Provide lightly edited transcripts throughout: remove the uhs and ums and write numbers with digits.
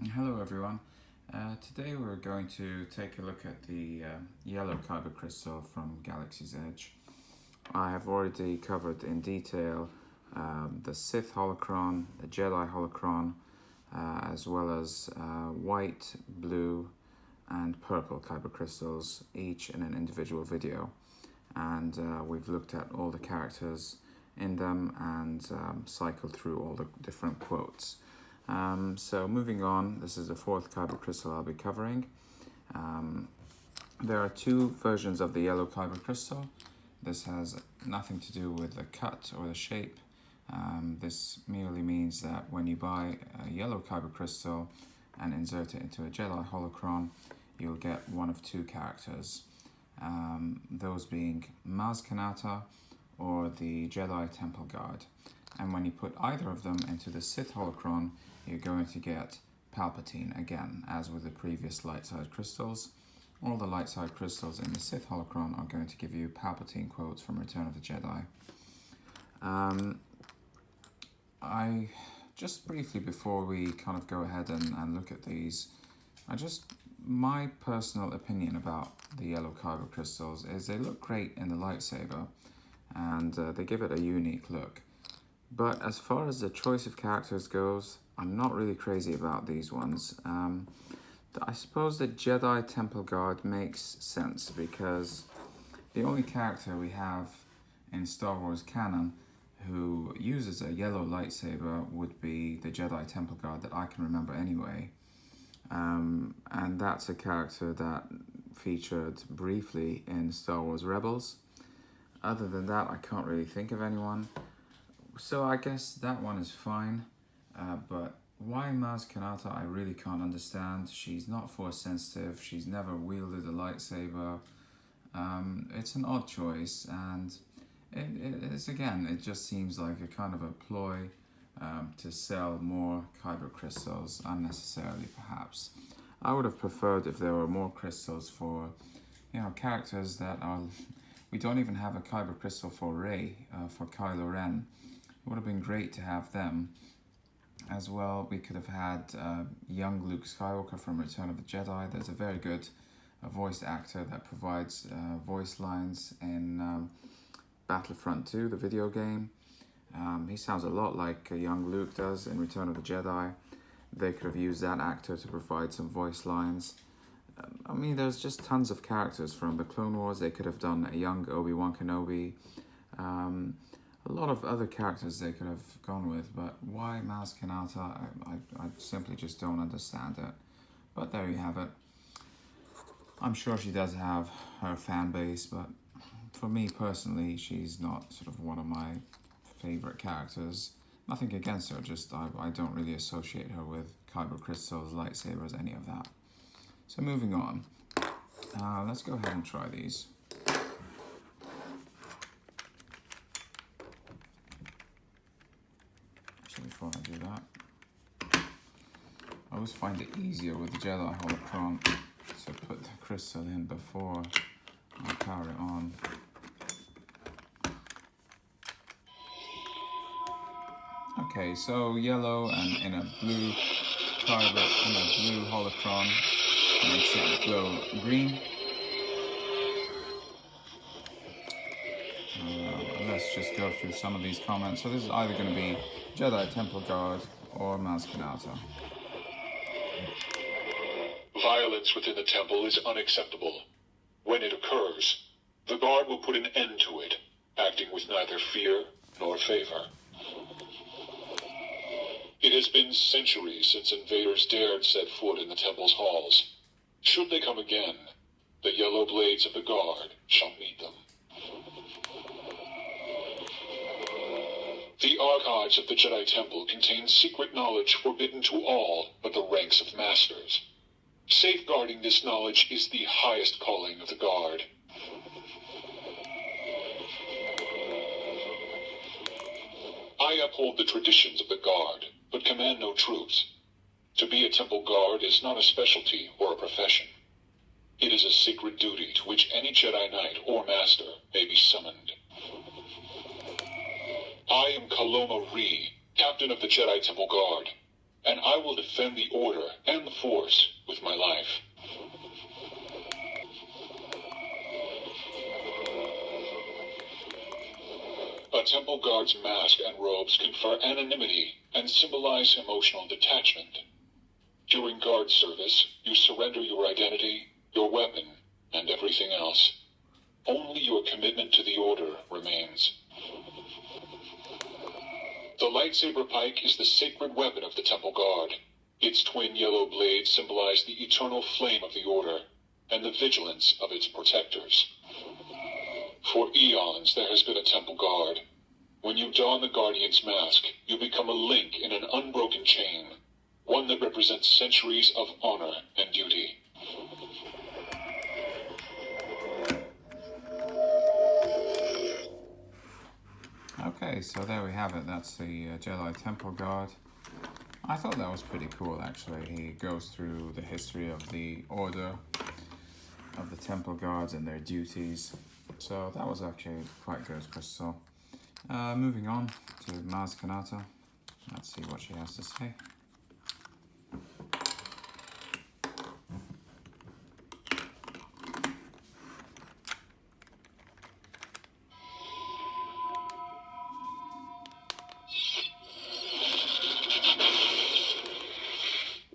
Hello everyone. Today we're going to take a look at the yellow Kyber crystal from Galaxy's Edge. I have already covered in detail the Sith Holocron, the Jedi Holocron, as well as white, blue, and purple Kyber crystals, each in an individual video. And we've looked at all the characters in them and cycled through all the different quotes. So moving on, this is the fourth Kyber crystal I'll be covering. There are two versions of the yellow Kyber crystal. This has nothing to do with the cut or the shape. This merely means that when you buy a yellow Kyber crystal and insert it into a Jedi holocron, you'll get one of two characters. Those being Maz Kanata or the Jedi Temple Guard. And when you put either of them into the Sith holocron, you're going to get Palpatine again, as with the previous light side crystals. All the light side crystals in the Sith holocron are going to give you Palpatine quotes from Return of the Jedi. I just briefly, before we kind of go ahead and look at these, my personal opinion about the yellow Kyber crystals is they look great in the lightsaber, and they give it a unique look. But as far as the choice of characters goes, I'm not really crazy about these ones. I suppose the Jedi Temple Guard makes sense because the only character we have in Star Wars canon who uses a yellow lightsaber would be the Jedi Temple Guard that I can remember anyway. And that's a character that featured briefly in Star Wars Rebels. Other than that, I can't really think of anyone. So I guess that one is fine, but why Maz Kanata I really can't understand. She's not force sensitive, she's never wielded a lightsaber. It's an odd choice, and it just seems like a kind of a ploy to sell more Kyber crystals unnecessarily perhaps. I would have preferred if there were more crystals for, characters that are... We don't even have a Kyber crystal for Rey, for Kylo Ren. It would have been great to have them. As well, we could have had young Luke Skywalker from Return of the Jedi. There's a very good voice actor that provides voice lines in Battlefront 2, the video game. He sounds a lot like young Luke does in Return of the Jedi. They could have used that actor to provide some voice lines. There's just tons of characters from the Clone Wars. They could have done a young Obi-Wan Kenobi. A lot of other characters they could have gone with, but why Maz Kanata? I simply just don't understand it. But there you have it. I'm sure she does have her fan base, but for me personally, she's not sort of one of my favorite characters. Nothing against her, just I don't really associate her with Kyber crystals, lightsabers, any of that. So moving on, let's go ahead and try these. Before I do that, I always find it easier with the Jedi Holocron to put the crystal in before I power it on. Okay, so yellow and in a blue Kyber, in a blue Holocron makes it glow green. Let's just go through some of these comments. So this is either going to be Jedi Temple Guard or Maz Kanata. Violence within the temple is unacceptable. When it occurs, the Guard will put an end to it, acting with neither fear nor favor. It has been centuries since invaders dared set foot in the temple's halls. Should they come again, the yellow blades of the Guard shall meet them. The archives of the Jedi Temple contain secret knowledge forbidden to all but the ranks of masters. Safeguarding this knowledge is the highest calling of the Guard. I uphold the traditions of the Guard, but command no troops. To be a Temple Guard is not a specialty or a profession. It is a sacred duty to which any Jedi Knight or Master may be summoned. I am Kaloma Ree, Captain of the Jedi Temple Guard, and I will defend the Order and the Force with my life. A Temple Guard's mask and robes confer anonymity and symbolize emotional detachment. During Guard service, you surrender your identity, your weapon, and everything else. Only your commitment to the Order remains. The lightsaber pike is the sacred weapon of the Temple Guard. Its twin yellow blades symbolize the eternal flame of the Order and the vigilance of its protectors. For eons, there has been a Temple Guard. When you don the Guardian's mask, you become a link in an unbroken chain, one that represents centuries of honor and duty. Okay, so there we have it. That's the Jedi Temple Guard. I thought that was pretty cool, actually. He goes through the history of the Order, of the Temple Guards and their duties. So that was actually quite good, Crystal. Moving on to Maz Kanata. Let's see what she has to say.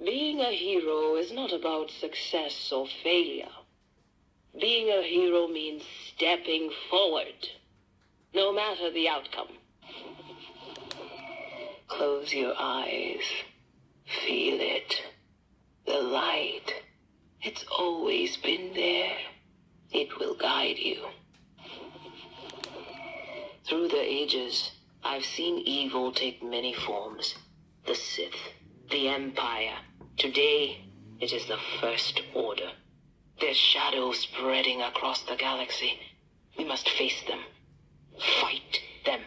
Being a hero is not about success or failure. Being a hero means stepping forward, no matter the outcome. Close your eyes. Feel it. The light. It's always been there. It will guide you. Through the ages, I've seen evil take many forms. The Sith, the Empire. Today, it is the First Order. Their shadows spreading across the galaxy. We must face them. Fight them.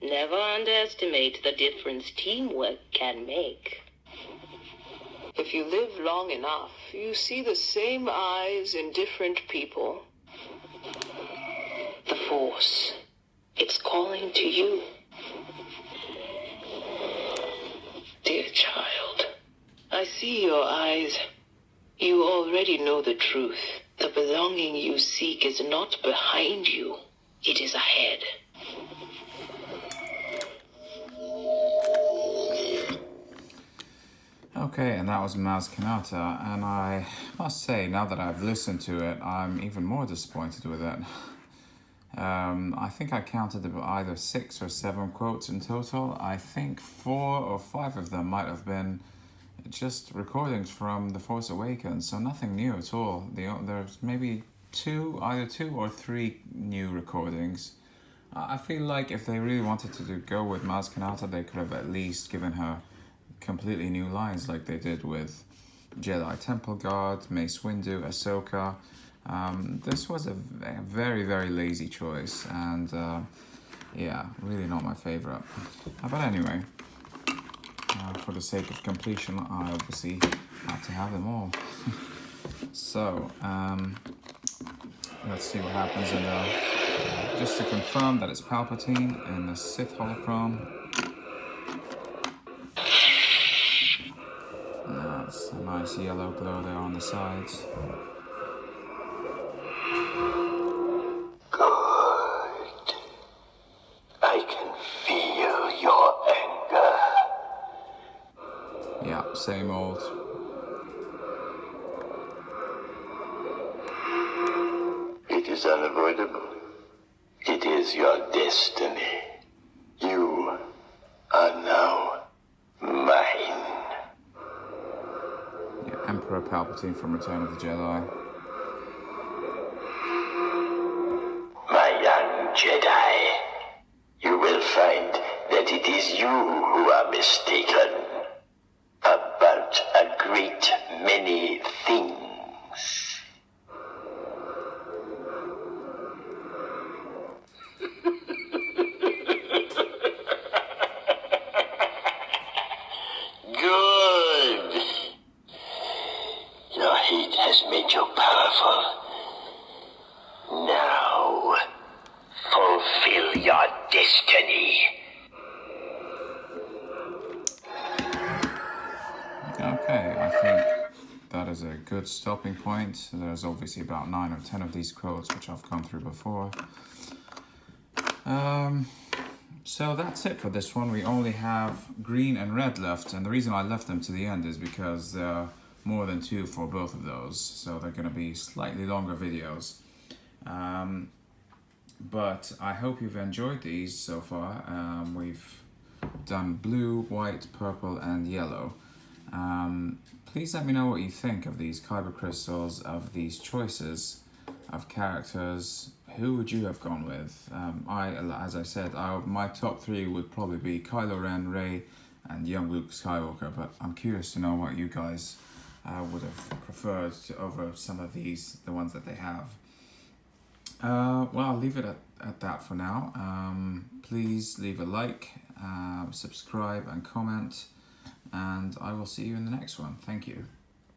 Never underestimate the difference teamwork can make. If you live long enough, you see the same eyes in different people. The Force, it's calling to you. Dear child, I see your eyes. You already know the truth. The belonging you seek is not behind you. It is ahead. Okay, and that was Maz Kanata, and I must say, now that I've listened to it, I'm even more disappointed with it. I think I counted either 6 or 7 quotes in total. I think 4 or 5 of them might have been just recordings from The Force Awakens, so nothing new at all. There's maybe either 2 or 3 new recordings. I feel like if they really wanted to go with Maz Kanata, they could have at least given her completely new lines like they did with Jedi Temple Guard, Mace Windu, Ahsoka. This was a very, very lazy choice, and yeah, really not my favorite. But anyway, for the sake of completion, I obviously had to have them all. So, let's see what happens in just to confirm that it's Palpatine in the Sith Holocron. That's a nice yellow glow there on the sides. Good. I can feel your anger. Yeah, same old. It is unavoidable. It is your destiny. You are now mine. Yeah, Emperor Palpatine from Return of the Jedi. My young Jedi, you will find that it is you who are mistaken about a great many things. Good. Your hate has made you powerful. Now, fulfill your destiny. Okay, I think that is a good stopping point. There's obviously about 9 or 10 of these quotes which I've gone through before. So that's it for this one. We only have green and red left, and the reason I left them to the end is because there are more than 2 for both of those, so they're going to be slightly longer videos. But I hope you've enjoyed these so far. We've done blue, white, purple and yellow. Please let me know what you think of these Kyber crystals, of these choices of characters. Who would you have gone with? As I said, my top 3 would probably be Kylo Ren, Rey and young Luke Skywalker, but I'm curious to know what you guys would have preferred over some of these, the ones that they have. Well, I'll leave it at that for now. Please leave a like, subscribe and comment, and I will see you in the next one. Thank you.